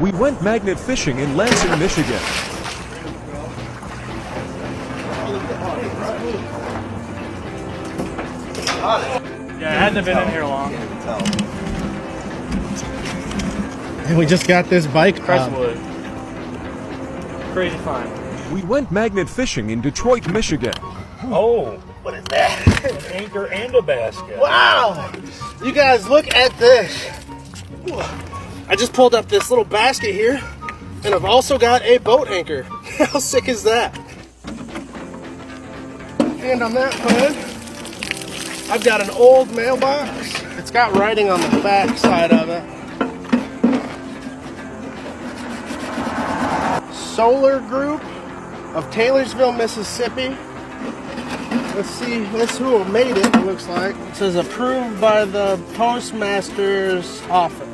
We went magnet fishing in Lansing, Michigan. Yeah, it hadn't been in here long. And we just got this bike. Crestwood. Crazy find. We went magnet fishing in Detroit, Michigan. Oh, what is that? An anchor and a basket. Wow! You guys, look at this. I just pulled up this little basket here, and I've also got a boat anchor. How sick is that? And on that hood, I've got an old mailbox. It's got writing on the back side of it. Solar Group of Taylorsville, Mississippi. Let's see, that's who made it, it looks like. It says approved by the Postmaster's office.